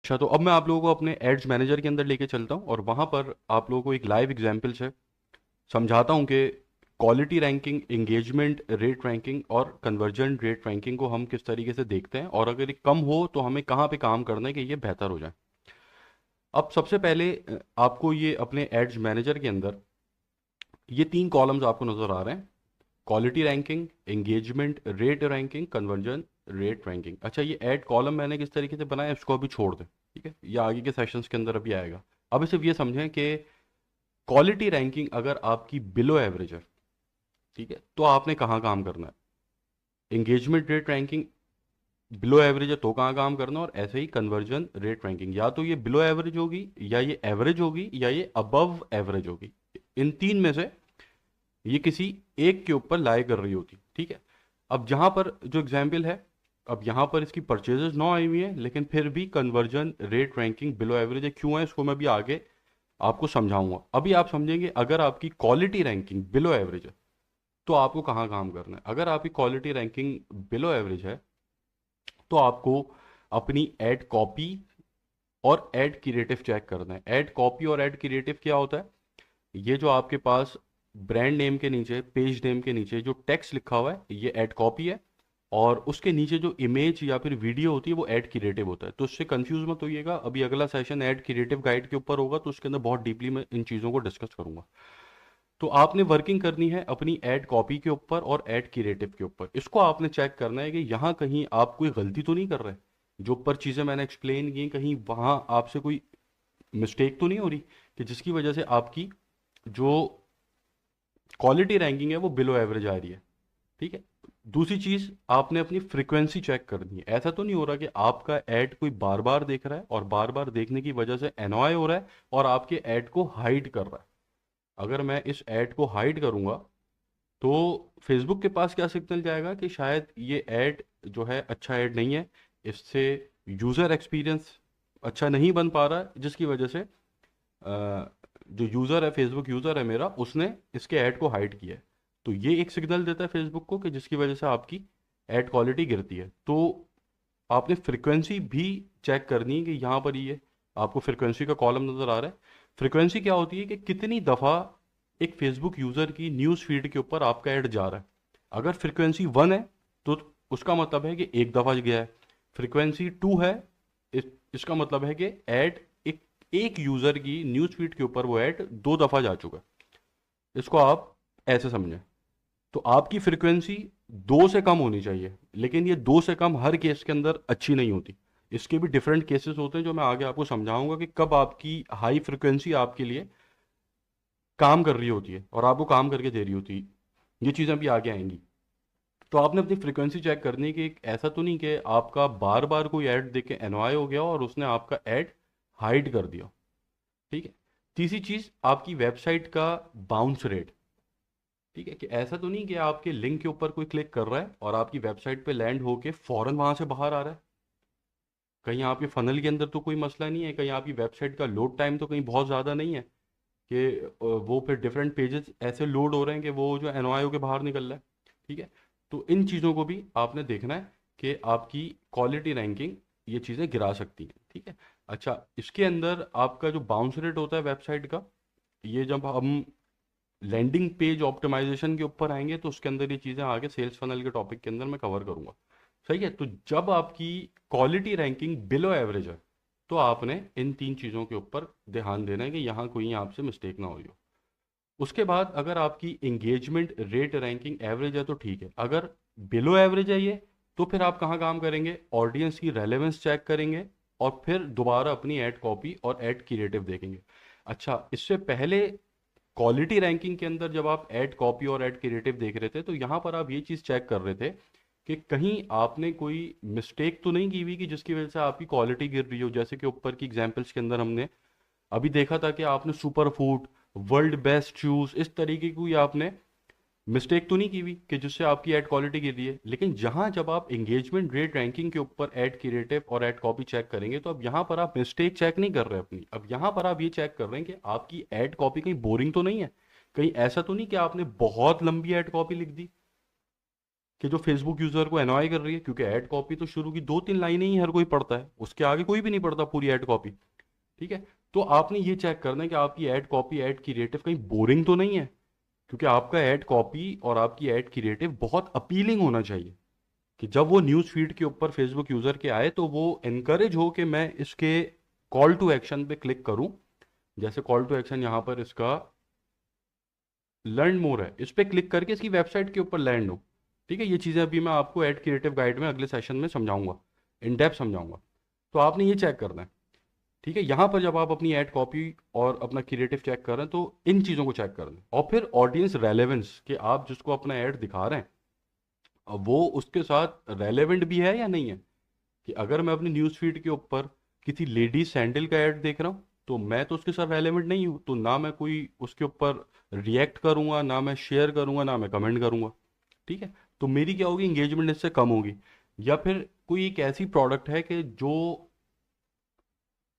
अच्छा, तो अब मैं आप लोगों को अपने एड्स मैनेजर के अंदर लेके चलता हूँ और वहाँ पर आप लोगों को एक लाइव एग्जांपल से समझाता हूँ कि quality ranking, engagement rate ranking और कन्वर्जन रेट रैंकिंग को हम किस तरीके से देखते हैं, और अगर ये कम हो तो हमें कहाँ पे काम करना है कि ये बेहतर हो जाए। अब सबसे पहले आपको ये अपने एड्स मैनेजर के अंदर ये तीन कॉलम्स आपको नज़र आ रहे हैं: quality ranking, engagement rate ranking, conversion rate ranking. अच्छा, ये ऐड कॉलम मैंने किस तरीके से बनाया इसको अभी छोड़ दें, ठीक है, ये आगे के सेशंस के अंदर अभी आएगा। अभी सिर्फ ये समझें कि क्वालिटी रैंकिंग अगर आपकी बिलो एवरेज है, ठीक है, तो आपने कहाँ काम करना है। Engagement rate ranking below average है तो कहाँ काम करना है, और ऐसे ही कन्वर्जन रेट रैंकिंग या तो ये बिलो एवरेज होगी, या ये एवरेज होगी, या ये अबव एवरेज होगी। इन तीन में से ये किसी एक के ऊपर लाई कर रही होती, ठीक है। अब जहां पर जो एग्जाम्पल है, अब यहां पर इसकी परचेजेस 9 आई हुई है, लेकिन फिर भी conversion rate ranking below average है। क्यों है, इसको मैं भी आगे आपको समझाऊंगा। अभी आप समझेंगे अगर आपकी क्वालिटी रैंकिंग बिलो एवरेज है तो आपको कहाँ काम करना है। अगर आपकी क्वालिटी रैंकिंग बिलो एवरेज है तो आपको अपनी एड कॉपी और एड क्रिएटिव चेक करना है। एड कॉपी और एड क्रिएटिव क्या होता है, ये जो आपके पास ब्रांड नेम के नीचे, पेज नेम के नीचे जो टेक्स्ट लिखा हुआ है, ये ऐड कॉपी है, और उसके नीचे जो इमेज या फिर वीडियो होती है वो ऐड क्रिएटिव होता है। तो उससे कंफ्यूज मत होइएगा, अभी अगला सेशन ऐड क्रिएटिव गाइड के ऊपर होगा तो उसके अंदर बहुत डीपली मैं इन चीज़ों को डिस्कस करूंगा। तो आपने वर्किंग करनी है अपनी ऐड कॉपी के ऊपर और ऐड क्रिएटिव के ऊपर। इसको आपने चेक करना है कि यहाँ कहीं आप कोई गलती तो नहीं कर रहे। जो ऊपर चीज़ें मैंने एक्सप्लेन की, कहीं वहाँ आपसे कोई मिस्टेक तो नहीं हो रही कि जिसकी वजह से आपकी जो क्वालिटी रैंकिंग है वो बिलो एवरेज आ रही है, ठीक है। दूसरी चीज, आपने अपनी फ्रीक्वेंसी चेक करनी है। ऐसा तो नहीं हो रहा कि आपका ऐड कोई बार बार देख रहा है और बार बार देखने की वजह से एनॉय हो रहा है और आपके ऐड को हाइड कर रहा है। अगर मैं इस ऐड को हाइड करूंगा तो फेसबुक के पास क्या सिग्नल जाएगा कि शायद ये ऐड जो है अच्छा ऐड नहीं है, इससे यूज़र एक्सपीरियंस अच्छा नहीं बन पा रहा है, जिसकी वजह से जो यूज़र है, फेसबुक यूज़र है मेरा, उसने इसके ऐड को हाइड किया है। तो ये एक सिग्नल देता है फेसबुक को कि जिसकी वजह से आपकी ऐड क्वालिटी गिरती है। तो आपने फ्रीक्वेंसी भी चेक करनी है कि यहाँ पर ये आपको फ्रीक्वेंसी का कॉलम नज़र आ रहा है। फ्रीक्वेंसी क्या होती है कि कितनी दफ़ा एक फेसबुक यूज़र की न्यूज़ फीड के ऊपर आपका ऐड जा रहा है। अगर फ्रीक्वेंसी 1 है तो उसका मतलब है कि एक दफ़ा गया है। फ्रीक्वेंसी 2 है, इस, इसका मतलब है कि ऐड एक एक यूज़र की न्यूज़ फीड के ऊपर वो ऐड 2 दफ़ा जा चुका है। इसको आप ऐसे समझें। तो आपकी फ्रीक्वेंसी 2 से कम होनी चाहिए, लेकिन ये 2 से कम हर केस के अंदर अच्छी नहीं होती। इसके भी डिफरेंट केसेस होते हैं जो मैं आगे आपको समझाऊंगा कि कब आपकी हाई फ्रीक्वेंसी आपके लिए काम कर रही होती है और आपको काम करके दे रही होती है। ये चीज़ें भी आगे आएंगी। तो आपने अपनी फ्रीक्वेंसी चेक करनी है कि ऐसा तो नहीं कि आपका बार बार कोई ऐड देख के एनवाय हो गया और उसने आपका ऐड हाइड कर दिया, ठीक है। तीसरी चीज़, आपकी वेबसाइट का बाउंस रेट, ठीक है, कि ऐसा तो नहीं कि आपके लिंक के ऊपर कोई क्लिक कर रहा है और आपकी वेबसाइट पे लैंड होके फौरन वहां से बाहर आ रहा है। कहीं आपके फनल के अंदर तो कोई मसला नहीं है, कहीं आपकी वेबसाइट का लोड टाइम तो कहीं बहुत ज़्यादा नहीं है कि वो फिर डिफरेंट पेजेस ऐसे लोड हो रहे हैं कि वो जो एनवाईओ के बाहर निकल रहा है, ठीक है। तो इन चीज़ों को भी आपने देखना है कि आपकी क्वालिटी रैंकिंग ये चीज़ें गिरा सकती हैं, ठीक है। अच्छा, इसके अंदर आपका जो बाउंस रेट होता है वेबसाइट का, ये जब हम लैंडिंग पेज ऑप्टिमाइजेशन के ऊपर आएंगे तो उसके अंदर ये चीज़ें आगे सेल्स फनल के टॉपिक के अंदर मैं कवर करूंगा, सही है। तो जब आपकी क्वालिटी रैंकिंग बिलो एवरेज है तो आपने इन तीन चीज़ों के ऊपर ध्यान देना है कि यहाँ कोई आपसे मिस्टेक ना हुई हो। उसके बाद अगर आपकी इंगेजमेंट रेट रैंकिंग एवरेज है तो ठीक है। अगर बिलो एवरेज है ये, तो फिर आप कहाँ काम करेंगे, ऑडियंस की रेलेवेंस चेक करेंगे और फिर दोबारा अपनी ऐड कॉपी और ऐड क्रिएटिव देखेंगे। अच्छा, इससे पहले क्वालिटी रैंकिंग के अंदर जब आप ऐड कॉपी और ऐड क्रिएटिव देख रहे थे तो यहाँ पर आप ये चीज़ चेक कर रहे थे कि कहीं आपने कोई मिस्टेक तो नहीं की हुई कि जिसकी वजह से आपकी क्वालिटी गिर रही हो। जैसे कि ऊपर की एग्जांपल्स के अंदर हमने अभी देखा था कि आपने super food, world best shoes, इस तरीके की कोई आपने मिस्टेक तो नहीं की हुई कि जिससे आपकी एड क्वालिटी गिर रही है। लेकिन जहां जब आप एंगेजमेंट रेट रैंकिंग के ऊपर एड क्रिएटिव और एड कॉपी चेक करेंगे तो अब यहां पर आप मिस्टेक चेक नहीं कर रहे अपनी, अब यहां पर आप ये चेक कर रहे हैं कि आपकी एड कॉपी कहीं बोरिंग तो नहीं है। कहीं ऐसा तो नहीं कि आपने बहुत लंबी एड कॉपी लिख दी। कि जो फेसबुक यूजर को एनॉय कर रही है, क्योंकि ऐड कॉपी तो शुरू की 2-3 लाइनें ही हर कोई पढ़ता है, उसके आगे कोई भी नहीं पढ़ता पूरी ऐड कॉपी। ठीक है, तो आपने ये चेक करना है कि आपकी ऐड कॉपी, ऐड क्रिएटिव कहीं बोरिंग तो नहीं है, क्योंकि आपका ऐड कॉपी और आपकी ऐड क्रिएटिव बहुत अपीलिंग होना चाहिए कि जब वो न्यूज़ फीड के ऊपर फेसबुक यूज़र के आए तो वो इनकरेज हो कि मैं इसके कॉल टू एक्शन पे क्लिक करूं। जैसे कॉल टू एक्शन यहाँ पर इसका लर्न मोर है, इस पर क्लिक करके इसकी वेबसाइट के ऊपर लैंड हो। ठीक है, ये चीज़ें अभी मैं आपको ऐड क्रिएटिव गाइड में अगले सेशन में समझाऊंगा, इन डेप्थ समझाऊंगा। तो आपने ये चेक करना है। ठीक है, यहाँ पर जब आप अपनी ऐड कॉपी और अपना क्रिएटिव चेक कर रहे हैं तो इन चीज़ों को चेक करना है, और फिर ऑडियंस रेलेवेंस कि आप जिसको अपना ऐड दिखा रहे हैं वो उसके साथ रेलेवेंट भी है या नहीं है। कि अगर मैं अपनी न्यूज़ फीड के ऊपर किसी लेडीज सैंडल का ऐड देख रहा हूँ तो मैं तो उसके साथ रेलेवेंट नहीं हूँ, तो ना मैं कोई उसके ऊपर रिएक्ट करूंगा, ना मैं शेयर करूंगा, ना मैं कमेंट करूंगा। ठीक है, तो मेरी क्या होगी, इंगेजमेंट इससे कम होगी। या फिर कोई एक ऐसी प्रोडक्ट है कि जो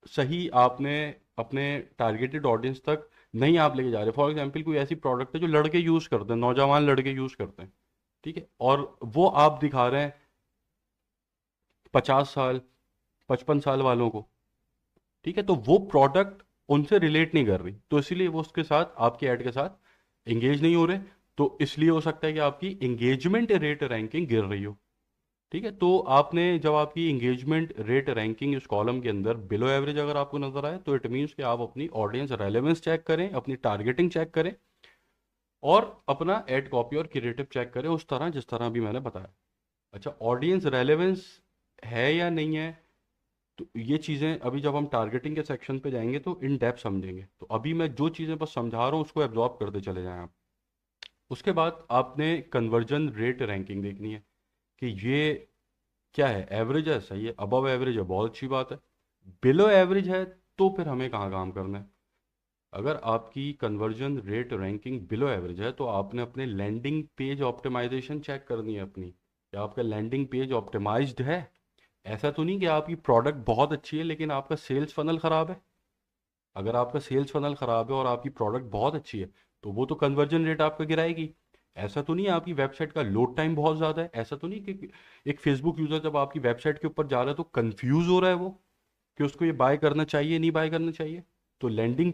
सही आपने अपने टारगेटेड ऑडियंस तक नहीं आप लेके जा रहे। फॉर एग्जाम्पल कोई ऐसी प्रोडक्ट है जो लड़के यूज़ करते हैं, नौजवान लड़के यूज़ करते हैं। ठीक है, और वो आप दिखा रहे हैं 50 साल 55 साल वालों को। ठीक है, तो वो प्रोडक्ट उनसे रिलेट नहीं कर रही, तो इसीलिए वो उसके साथ, आपके ऐड के साथ एंगेज नहीं हो रहे। तो इसलिए हो सकता है कि आपकी एंगेजमेंट रेट रैंकिंग गिर रही हो। ठीक है, तो आपने जब आपकी एंगेजमेंट रेट रैंकिंग इस कॉलम के अंदर बिलो एवरेज अगर आपको नजर आए तो इट मीन्स कि आप अपनी ऑडियंस रेलेवेंस चेक करें, अपनी टारगेटिंग चेक करें, और अपना एड कॉपी और क्रिएटिव चेक करें उस तरह जिस तरह भी मैंने बताया। अच्छा, ऑडियंस रेलेवेंस है या नहीं है, तो ये चीज़ें अभी जब हम टारगेटिंग के सेक्शन पे जाएंगे तो इन डेप्थ समझेंगे। तो अभी मैं जो चीज़ें बस समझा रहा हूँ उसको एब्जॉर्ब करते चले जाएं आप। उसके बाद आपने कन्वर्जन रेट रैंकिंग देखनी है कि ये क्या है, एवरेज है, सही है, अबव एवरेज है, बहुत अच्छी बात है, बिलो एवरेज है तो फिर हमें कहाँ काम करना है। अगर आपकी conversion rate ranking below average है तो आपने अपने लैंडिंग पेज ऑप्टिमाइजेशन चेक करनी है अपनी, क्या आपका लैंडिंग पेज ऑप्टिमाइज्ड है। ऐसा तो नहीं कि आपकी प्रोडक्ट बहुत अच्छी है लेकिन आपका सेल्स फनल ख़राब है। अगर आपका सेल्स फनल ख़राब है और आपकी प्रोडक्ट बहुत अच्छी है तो वो तो कन्वर्जन रेट आपका गिराएगी। ऐसा तो नहीं है आपकी वेबसाइट का लोड टाइम बहुत ज़्यादा है, ऐसा तो नहीं कि एक फेसबुक यूज़र जब आपकी वेबसाइट के ऊपर जा रहा है तो कंफ्यूज हो रहा है वो कि उसको ये बाय करना चाहिए नहीं बाय करना चाहिए। तो लैंडिंग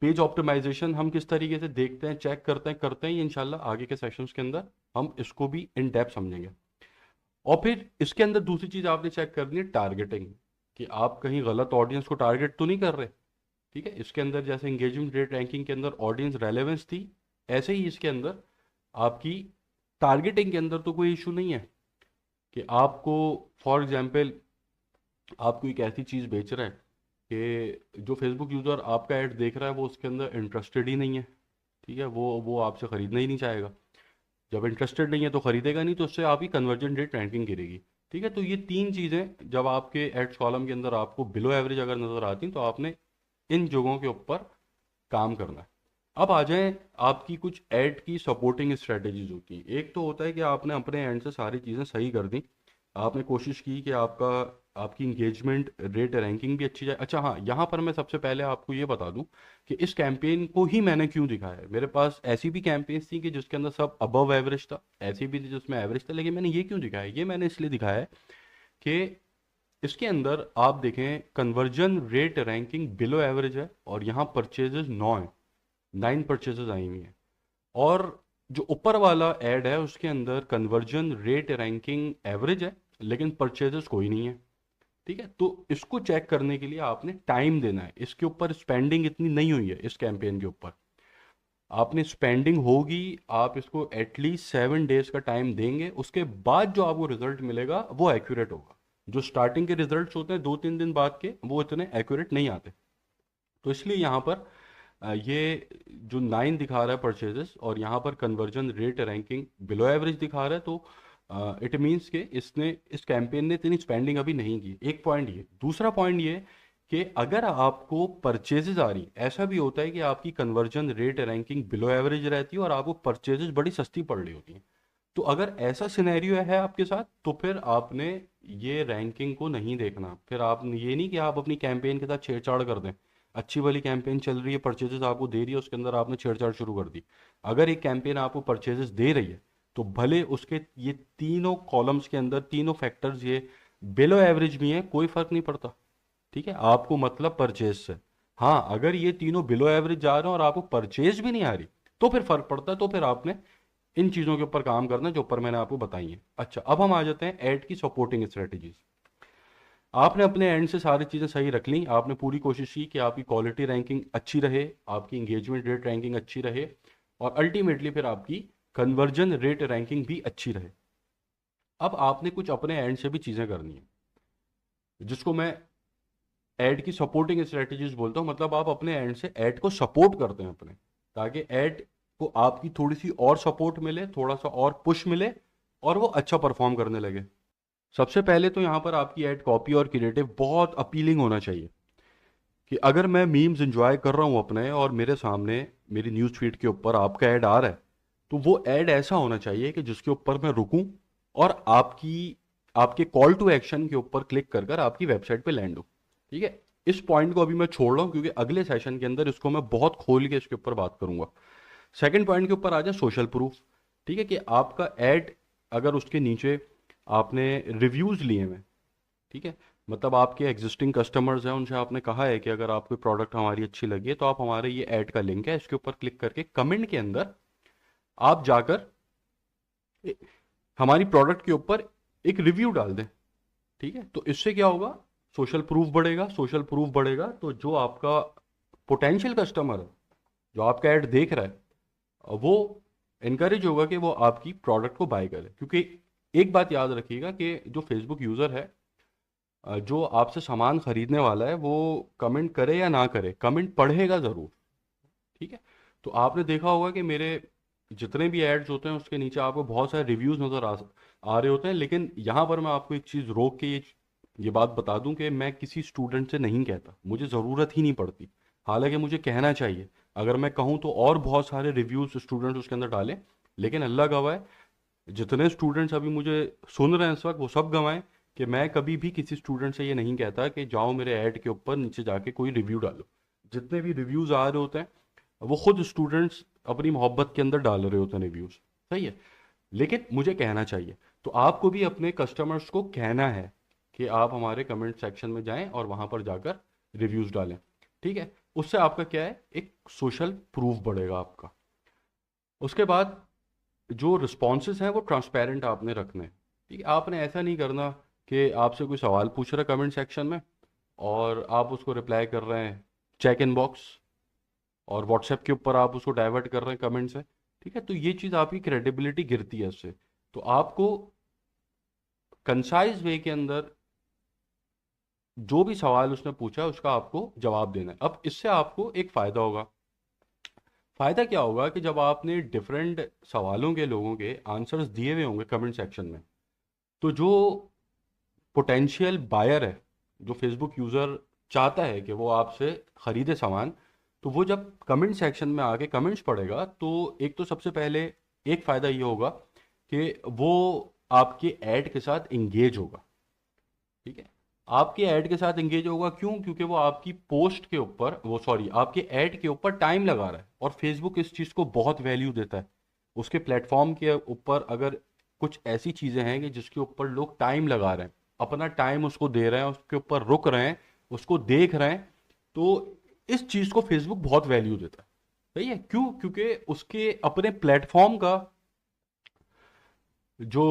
पेज ऑप्टिमाइजेशन हम किस तरीके से देखते हैं, चेक करते हैं, ये इंशाल्लाह आगे के सेशंस के अंदर हम इसको भी इन डेप्थ समझेंगे। और फिर इसके अंदर दूसरी चीज आपने चेक करनी है टारगेटिंग, कि आप कहीं गलत ऑडियंस को टारगेट तो नहीं कर रहे। ठीक है, इसके अंदर जैसे एंगेजमेंट रेट रैंकिंग के अंदर ऑडियंस रेलेवेंस थी, ऐसे ही इसके अंदर आपकी टारगेटिंग के अंदर तो कोई इशू नहीं है कि आपको, फॉर एग्जांपल, आप कोई एक ऐसी चीज़ बेच रहे हैं कि जो फेसबुक यूज़र आपका ऐड देख रहा है वो उसके अंदर इंटरेस्टेड ही नहीं है। ठीक है, वो आपसे ख़रीदना ही नहीं चाहेगा। जब इंटरेस्टेड नहीं है तो खरीदेगा नहीं, तो उससे आपकी कन्वर्जन रेट रैंकिंग गिरेगी। ठीक है, तो ये तीन चीज़ें जब आपके एड्स कॉलम के अंदर आपको बिलो एवरेज अगर नज़र आती हैं तो आपने इन जगहों के ऊपर काम करना है। अब आ जाएं, आपकी कुछ ऐड की सपोर्टिंग स्ट्रेटेजीज होती हैं। एक तो होता है कि आपने अपने एंड से सारी चीज़ें सही कर दी, आपने कोशिश की कि आपकी इंगेजमेंट रेट रैंकिंग भी अच्छी जाए। अच्छा हाँ, यहाँ पर मैं सबसे पहले आपको ये बता दूं कि इस कैंपेन को ही मैंने क्यों दिखाया है। मेरे पास ऐसी भी कैंपेन्स थी कि जिसके अंदर सब अबव एवरेज था, ऐसी भी थी जिसमें एवरेज था, लेकिन मैंने ये क्यों दिखाया है, ये मैंने इसलिए दिखाया है कि इसके अंदर आप देखें conversion rate ranking below average है और यहाँ परचेजेस 9 परचेजेस आई हुई हैं। और जो ऊपर वाला ऐड है उसके अंदर कन्वर्जन रेट रैंकिंग एवरेज है लेकिन परचेजेस कोई नहीं है। ठीक है, तो इसको चेक करने के लिए आपने टाइम देना है, इसके ऊपर स्पेंडिंग इतनी नहीं हुई है इस कैंपेन के ऊपर, आपने स्पेंडिंग होगी, आप इसको एटलीस्ट 7 डेज का टाइम देंगे, उसके बाद जो आपको रिजल्ट मिलेगा वो एक्यूरेट होगा। जो स्टार्टिंग के रिजल्ट्स होते हैं 2-3 दिन बाद के, वो इतने एक्यूरेट नहीं आते। तो इसलिए यहाँ पर ये जो 9 दिखा रहा है परचेजेस और यहाँ पर conversion rate ranking below average दिखा रहा है, तो इट मीन्स कि इसने, इस कैंपेन ने इतनी स्पेंडिंग अभी नहीं की। एक पॉइंट ये, दूसरा पॉइंट ये कि अगर आपको परचेजेस आ रही, ऐसा भी होता है कि आपकी conversion rate ranking below average रहती है और आपको परचेजेस बड़ी सस्ती पड़ रही होती हैं। तो अगर ऐसा सिनेरियो है आपके साथ तो फिर आपने ये रैंकिंग को नहीं देखना। फिर आप ये नहीं कि आप अपनी कैंपेन के साथ छेड़छाड़ कर दें, अच्छी वाली कैंपेन चल रही है, परचेजेस आपको दे रही है, उसके अंदर आपने छेड़छाड़ शुरू कर दी। अगर एक कैंपेन आपको परचेजेस दे रही है तो भले उसके ये तीनों कॉलम्स के अंदर तीनों फैक्टर्स ये बिलो एवरेज भी हैं, कोई फर्क नहीं पड़ता। ठीक है, आपको मतलब परचेज से। हाँ, अगर ये तीनों बिलो एवरेज जा रहे हैं और आपको परचेज भी नहीं आ रही, तो फिर फर्क पड़ता है, तो फिर आपने इन चीज़ों के ऊपर काम करना है जो ऊपर मैंने आपको बताई है। अच्छा, अब हम आ जाते हैं ऐड की सपोर्टिंग स्ट्रेटजीज। आपने अपने एंड से सारी चीज़ें सही रख ली, आपने पूरी कोशिश की कि आपकी क्वालिटी रैंकिंग अच्छी रहे, आपकी इंगेजमेंट रेट रैंकिंग अच्छी रहे, और अल्टीमेटली फिर आपकी कन्वर्जन रेट रैंकिंग भी अच्छी रहे। अब आपने कुछ अपने एंड से भी चीज़ें करनी है, जिसको मैं ऐड की सपोर्टिंग स्ट्रेटजीज बोलता हूँ। मतलब आप अपने एंड से ऐड को सपोर्ट करते हैं अपने, ताकि ऐड को आपकी थोड़ी सी और सपोर्ट मिले, थोड़ा सा और पुश मिले, और वो अच्छा परफॉर्म करने लगे। सबसे पहले तो यहाँ पर आपकी ऐड कॉपी और क्रिएटिव बहुत अपीलिंग होना चाहिए। कि अगर मैं मीम्स एंजॉय कर रहा हूँ अपने, और मेरे सामने मेरी न्यूज़ फीड के ऊपर आपका ऐड आ रहा है, तो वो ऐड ऐसा होना चाहिए कि जिसके ऊपर मैं रुकूं और आपके कॉल टू एक्शन के ऊपर क्लिक कर कर आपकी वेबसाइट पे लैंड हो। ठीक है, इस पॉइंट को अभी मैं छोड़ रहा हूँ क्योंकि अगले सेशन के अंदर इसको मैं बहुत खोल के इसके ऊपर बात करूंगा। सेकंड पॉइंट के ऊपर आ जाए, सोशल प्रूफ। ठीक है, कि आपका ऐड अगर उसके नीचे आपने रिव्यूज लिए हुए, ठीक है, मतलब आपके एग्जिस्टिंग कस्टमर्स हैं, उनसे आपने कहा है कि अगर आपको प्रोडक्ट हमारी अच्छी लगी है तो आप हमारे ये ऐड का लिंक है इसके ऊपर क्लिक करके कमेंट के अंदर आप जाकर ए- हमारी प्रोडक्ट के ऊपर एक रिव्यू डाल दें। ठीक है, तो इससे क्या होगा, सोशल प्रूफ बढ़ेगा। सोशल प्रूफ बढ़ेगा तो जो आपका पोटेंशियल कस्टमर है, जो आपका ऐड देख रहा है, वो इनकरेज होगा कि वो आपकी प्रोडक्ट को बाय करे। क्योंकि एक बात याद रखिएगा कि जो फेसबुक यूज़र है, जो आपसे सामान खरीदने वाला है, वो कमेंट करे या ना करे, कमेंट पढ़ेगा ज़रूर। ठीक है, तो आपने देखा होगा कि मेरे जितने भी एड्स होते हैं उसके नीचे आपको बहुत सारे रिव्यूज़ नज़र आ रहे होते हैं। लेकिन यहाँ पर मैं आपको एक चीज़ रोक के ये बात बता दूं कि मैं किसी स्टूडेंट से नहीं कहता, मुझे ज़रूरत ही नहीं पड़ती। हालांकि मुझे कहना चाहिए, अगर मैं कहूँ तो और बहुत सारे रिव्यूज़ स्टूडेंट्स उसके अंदर डालें। लेकिन अल्लाह गवाह है, जितने स्टूडेंट्स अभी मुझे सुन रहे हैं इस वक्त, वो सब गंवाएं कि मैं कभी भी किसी स्टूडेंट से ये नहीं कहता कि जाओ मेरे ऐड के ऊपर नीचे जाके कोई रिव्यू डालो। जितने भी रिव्यूज़ आ रहे होते हैं वो खुद स्टूडेंट्स अपनी मोहब्बत के अंदर डाल रहे होते हैं रिव्यूज़। सही है, लेकिन मुझे कहना चाहिए। तो आपको भी अपने कस्टमर्स को कहना है कि आप हमारे कमेंट सेक्शन में जाएं और वहां पर जाकर रिव्यूज़ डालें। ठीक है, उससे आपका क्या है, एक सोशल प्रूफ बढ़ेगा आपका। उसके बाद जो रिस्पॉन्सेज हैं वो ट्रांसपेरेंट आपने रखने हैं। ठीक है, आपने ऐसा नहीं करना कि आपसे कोई सवाल पूछ रहा है कमेंट सेक्शन में और आप उसको रिप्लाई कर रहे हैं चेक इन बॉक्स, और व्हाट्सएप के ऊपर आप उसको डाइवर्ट कर रहे हैं कमेंट से। ठीक है, तो ये चीज़ आपकी क्रेडिबिलिटी गिरती है इससे। तो आपको कंसाइज वे के अंदर जो भी सवाल उसने पूछा है उसका आपको जवाब देना है। अब इससे आपको एक फ़ायदा होगा। फ़ायदा क्या होगा कि जब आपने डिफरेंट सवालों के लोगों के आंसर्स दिए हुए होंगे कमेंट सेक्शन में, तो जो पोटेंशियल बायर है, जो फेसबुक यूज़र चाहता है कि वो आपसे ख़रीदे सामान, तो वो जब कमेंट सेक्शन में आके कमेंट्स पढ़ेगा तो एक तो सबसे पहले एक फ़ायदा ये होगा कि वो आपके ऐड के साथ इंगेज होगा। ठीक है, आपके ऐड के साथ इंगेज होगा क्यों, क्योंकि वो आपकी पोस्ट के ऊपर, वो सॉरी आपके ऐड के ऊपर टाइम लगा रहा है, और फेसबुक इस चीज़ को बहुत वैल्यू देता है। उसके प्लेटफॉर्म के ऊपर अगर कुछ ऐसी चीज़ें हैं कि जिसके ऊपर लोग टाइम लगा रहे हैं, अपना टाइम उसको दे रहे हैं, उसके ऊपर रुक रहे हैं, उसको देख रहे हैं, तो इस चीज़ को फेसबुक बहुत वैल्यू देता है। सही है, क्यों, क्योंकि उसके अपने प्लेटफॉर्म का जो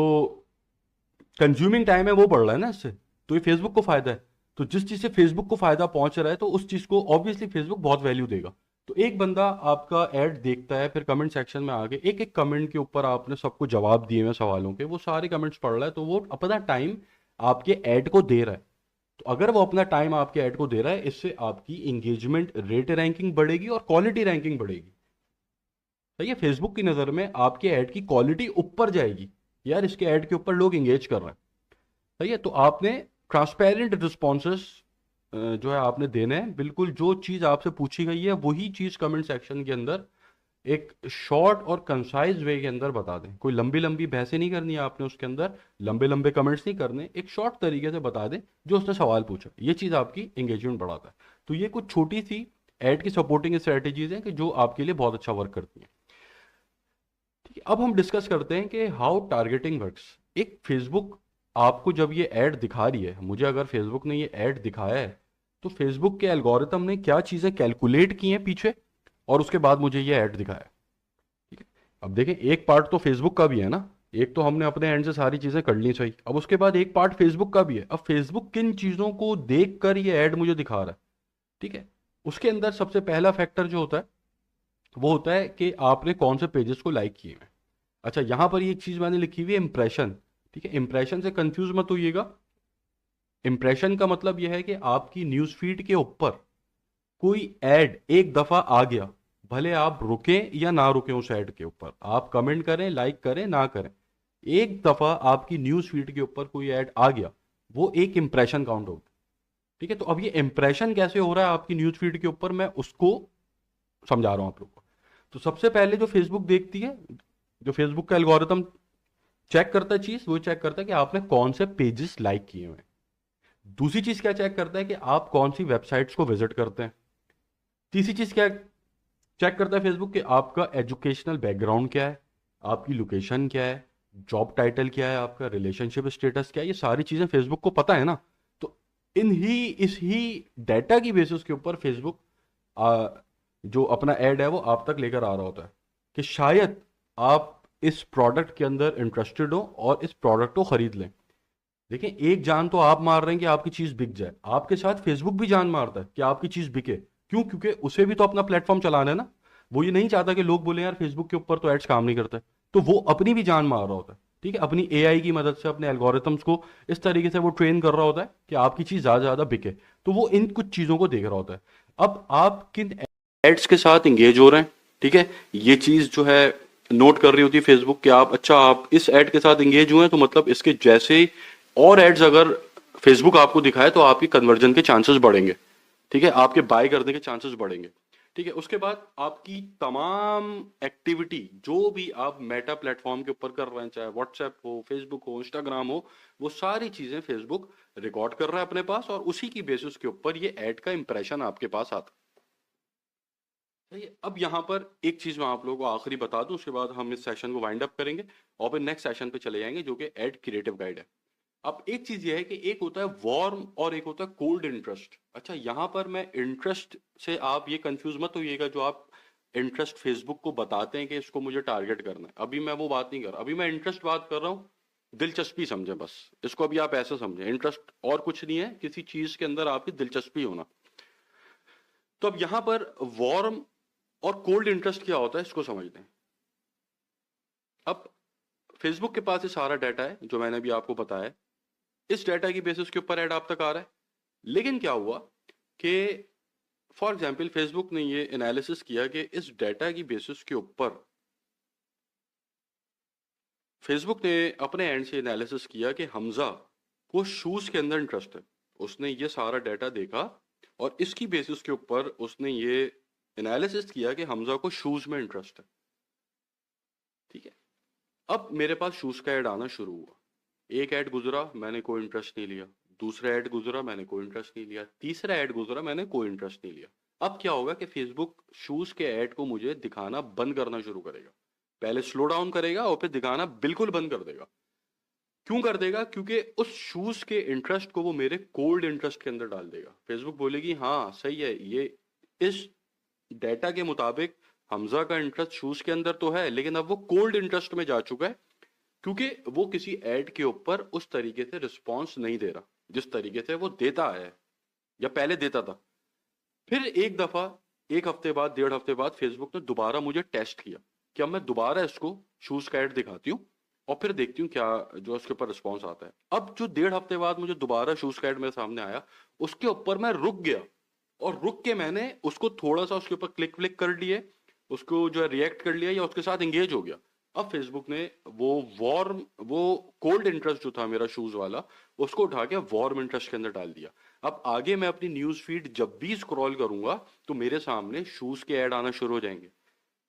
कंज्यूमिंग टाइम है वो बढ़ रहा है ना इससे, तो ये फेसबुक को फायदा है। तो जिस चीज से फेसबुक को फायदा पहुंच रहा है तो उस चीज को ऑब्वियसली फेसबुक बहुत वैल्यू देगा। तो एक बंदा आपका ऐड देखता है, फिर कमेंट सेक्शन में आके एक एक कमेंट के ऊपर आपने सबको जवाब दिए हुए सवालों के, वो सारे कमेंट्स पढ़ रहा है, तो वो अपना टाइम आपके ऐड को दे रहा है। तो अगर वो अपना टाइम आपके ऐड को दे रहा है, इससे आपकी इंगेजमेंट रेट रैंकिंग बढ़ेगी और क्वालिटी रैंकिंग बढ़ेगी। सही है, फेसबुक की नज़र में आपके ऐड की क्वालिटी ऊपर जाएगी, यार इसके ऐड के ऊपर लोग इंगेज कर रहे हैं। सही है, तो आपने ट्रांसपेरेंट रिस्पॉन्सेस जो है आपने देने हैं। बिल्कुल जो चीज़ आपसे पूछी गई है वही चीज़ कमेंट सेक्शन के अंदर एक शॉर्ट और कंसाइज वे के अंदर बता दें। कोई लंबी लंबी बहसें नहीं करनी है आपने उसके अंदर, लंबे लंबे कमेंट्स नहीं करने, एक शॉर्ट तरीके से बता दें जो उसने सवाल पूछा। ये चीज़ आपकी एंगेजमेंट बढ़ाता है। तो ये कुछ छोटी सी ऐड की सपोर्टिंग स्ट्रेटेजीज हैं कि जो आपके लिए बहुत अच्छा वर्क करती हैं। अब हम डिस्कस करते हैं कि हाउ टारगेटिंग वर्क्स। एक फेसबुक आपको जब ये ऐड दिखा रही है, मुझे अगर फेसबुक ने ये ऐड दिखाया है, तो फेसबुक के एल्गोरिथम ने क्या चीज़ें कैलकुलेट की हैं पीछे, और उसके बाद मुझे ये ऐड दिखाया है। ठीक है। अब देखें, एक पार्ट तो फेसबुक का भी है ना। एक तो हमने अपने एंड से सारी चीज़ें कर ली सही, अब उसके बाद एक पार्ट फेसबुक का भी है। अब फेसबुक किन चीज़ों को देख कर ये ऐड मुझे दिखा रहा है, ठीक है। उसके अंदर सबसे पहला फैक्टर जो होता है वो होता है कि आपने कौन से पेजेस को लाइक किए हैं। अच्छा, यहां पर ये एक चीज मैंने लिखी हुई है, इंप्रेशन। ठीक है, इंप्रेशन से कंफ्यूज मत होइएगा। इंप्रेशन का मतलब यह है कि आपकी न्यूज फीड के ऊपर कोई ऐड एक दफा आ गया, भले आप रुके या ना रुके उस ऐड के ऊपर, आप कमेंट करें, लाइक करें, ना करें, एक दफा आपकी न्यूज फीड के ऊपर कोई ऐड आ गया, वो एक इंप्रेशन काउंट होगा। ठीक है, तो अब ये इंप्रेशन कैसे हो रहा है आपकी न्यूज फीड के ऊपर, मैं उसको समझा रहा हूं आप लोग को। तो सबसे पहले जो फेसबुक देखती है, जो फेसबुक का एल्गोरिथम चेक करता है चीज, वो चेक करता है कि आपने कौन से पेजेस लाइक किए हुए हैं। दूसरी चीज क्या चेक करता है कि आप कौन सी वेबसाइट्स को विजिट करते हैं। तीसरी चीज क्या चेक करता है फेसबुक कि आपका एजुकेशनल बैकग्राउंड क्या है, आपकी लोकेशन क्या है, जॉब टाइटल क्या है, आपका रिलेशनशिप स्टेटस क्या है। ये सारी चीजें फेसबुक को पता है ना। तो इस ही डाटा की बेसिस के ऊपर फेसबुक जो अपना ऐड है वो आप तक लेकर आ रहा होता है कि शायद आप इस प्रोडक्ट के अंदर इंटरेस्टेड हो और इस प्रोडक्ट को खरीद लें। देखिए, एक जान तो आप मार रहे हैं कि आपकी चीज बिक जाए, आपके साथ फेसबुक भी जान मारता है कि आपकी चीज बिके। क्यों? क्योंकि उसे भी तो अपना प्लेटफॉर्म चलाना है ना। वो ये नहीं चाहता कि लोग बोले यार फेसबुक के ऊपर तो एड्स काम नहीं करता है। तो वो अपनी भी जान मार रहा होता है, ठीक है, अपनी एआई की मदद से, अपने एल्गोरिथम्स को इस तरीके से वो ट्रेन कर रहा होता है कि आपकी चीज ज्यादा से ज्यादा बिके। तो वो इन कुछ चीजों को देख रहा होता है। अब आप किन एड्स के साथ इंगेज हो रहे हैं, ठीक है, ये चीज जो है नोट कर रही होती है फेसबुक कि आप, अच्छा, आप इस ऐड के साथ इंगेज हुए हैं, तो मतलब इसके जैसे और एड्स अगर फेसबुक आपको दिखाए तो आपकी कन्वर्जन के चांसेस बढ़ेंगे। ठीक है, आपके बाय करने के चांसेस बढ़ेंगे। ठीक है, उसके बाद आपकी तमाम एक्टिविटी जो भी आप मेटा प्लेटफॉर्म के ऊपर कर रहे हैं, चाहे व्हाट्सएप हो, फेसबुक हो, इंस्टाग्राम हो, वो सारी चीजें फेसबुक रिकॉर्ड कर रहा है अपने पास, और उसी की बेसिस के ऊपर ये ऐड का इंप्रेशन आपके पास आता है। सही है। अब यहाँ पर एक चीज मैं आप लोगों को आखिरी बता दूं, उसके बाद हम इस सेशन को वाइंड अप करेंगे और फिर नेक्स्ट सेशन पे चले जाएंगे जो कि एड क्रिएटिव गाइड है। अब एक चीज ये है कि एक होता है वार्म और एक होता है कोल्ड इंटरेस्ट। अच्छा, यहां पर मैं इंटरेस्ट से आप ये कंफ्यूज मत होइएगा, जो आप इंटरेस्ट फेसबुक को बताते हैं कि इसको मुझे टारगेट करना है, अभी मैं वो बात नहीं कर रहा। अभी मैं इंटरेस्ट बात कर रहा हूँ, दिलचस्पी समझे बस। इसको अभी आप ऐसे समझे, इंटरेस्ट और कुछ नहीं है, किसी चीज के अंदर आपकी दिलचस्पी होना। तो अब यहां पर वार्म और कोल्ड इंटरेस्ट क्या होता है, इसको समझते हैं। अब फेसबुक के पास ये सारा डाटा है जो मैंने अभी आपको बताया है। इस डाटा की बेसिस के ऊपर ऐड आप तक आ रहा है। लेकिन क्या हुआ कि फॉर एग्जाम्पल फेसबुक ने ये एनालिसिस किया कि इस डाटा की बेसिस के ऊपर फेसबुक ने अपने एंड से एनालिसिस किया कि हमजा को शूज के अंदर इंटरेस्ट है। उसने ये सारा डाटा देखा और इसकी बेसिस के ऊपर उसने ये एनालिसिस किया कि हमजा को शूज में इंटरेस्ट है। ठीक है, अब मेरे पास शूज का ऐड आना शुरू हुआ। एक ऐड गुजरा, मैंने कोई इंटरेस्ट नहीं लिया। दूसरा ऐड गुजरा, मैंने कोई इंटरेस्ट नहीं लिया। तीसरा ऐड गुजरा, मैंने कोई इंटरेस्ट नहीं लिया। अब क्या होगा कि फेसबुक शूज के ऐड को मुझे दिखाना बंद करना शुरू करेगा। पहले स्लो डाउन करेगा और फिर दिखाना बिल्कुल बंद कर देगा। क्यों कर देगा? क्योंकि उस शूज के इंटरेस्ट को वो मेरे कोल्ड इंटरेस्ट के अंदर डाल देगा। फेसबुक बोलेगी हाँ सही है, ये इस डेटा के मुताबिक हमजा का इंटरेस्ट शूज के अंदर तो है, लेकिन अब वो कोल्ड इंटरेस्ट में जा चुका है, क्योंकि वो किसी ऐड के ऊपर उस तरीके से रिस्पॉन्स नहीं दे रहा जिस तरीके से वो देता है या पहले देता था। फिर एक दफा, एक हफ्ते बाद, डेढ़ हफ्ते बाद फेसबुक ने दोबारा मुझे टेस्ट किया कि अब मैं दोबारा इसको शूज का ऐड दिखाती हूँ और फिर देखती हूँ क्या जो उसके ऊपर रिस्पॉन्स आता है। अब जो डेढ़ हफ्ते बाद मुझे दोबारा शूज का ऐड मेरे सामने आया, उसके ऊपर मैं रुक गया और रुक के मैंने उसको थोड़ा सा उसके ऊपर क्लिक क्लिक कर लिए, उसको जो है रिएक्ट कर लिया या उसके साथ एंगेज हो गया। अब फेसबुक ने वो वार्म, वो कोल्ड इंटरेस्ट जो था मेरा शूज वाला, उसको उठा के वार्म इंटरेस्ट के अंदर डाल दिया। अब आगे मैं अपनी न्यूज फीड जब भी स्क्रॉल करूंगा तो मेरे सामने शूज के ऐड आना शुरू हो जाएंगे।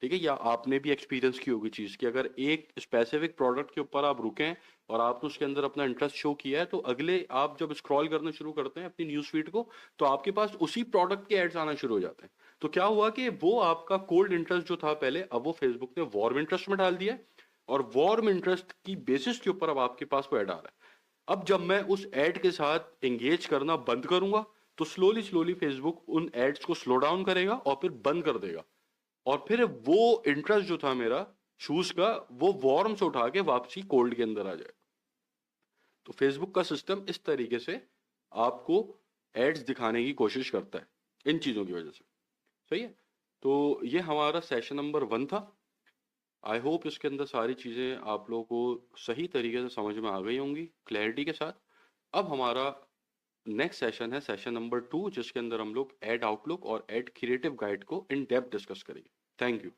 ठीक है, या आपने भी एक्सपीरियंस की होगी चीज कि अगर एक स्पेसिफिक प्रोडक्ट के ऊपर आप रुकें और आपने उसके अंदर अपना इंटरेस्ट शो किया है, तो अगले आप जब स्क्रॉल करना शुरू करते हैं अपनी न्यूज फीड को, तो आपके पास उसी प्रोडक्ट के एड्स आना शुरू हो जाते हैं। तो क्या हुआ कि वो आपका कोल्ड इंटरेस्ट जो था पहले, अब वो फेसबुक ने वार्म इंटरेस्ट में डाल दिया। और वार्म इंटरेस्ट की बेसिस के ऊपर अब आपके पास वो ऐड आ रहा है। अब जब मैं उस ऐड के साथ एंगेज करना बंद करूंगा तो स्लोली स्लोली फेसबुक उन एड्स को स्लो डाउन करेगा और फिर बंद कर देगा, और फिर वो इंटरेस्ट जो था मेरा शूज का वो वार्म से उठा के वापसी कोल्ड के अंदर आ जाएगा। तो फेसबुक का सिस्टम इस तरीके से आपको एड्स दिखाने की कोशिश करता है इन चीजों की वजह से। सही है। तो ये हमारा सेशन नंबर 1 था। आई होप इसके अंदर सारी चीजें आप लोगों को सही तरीके से समझ में आ गई होंगी क्लैरिटी के साथ। अब हमारा नेक्स्ट सेशन है सेशन नंबर 2, जिसके अंदर हम लोग एड आउटलुक और एड क्रिएटिव गाइड को इन डेप्थ डिस्कस करेंगे। Thank you.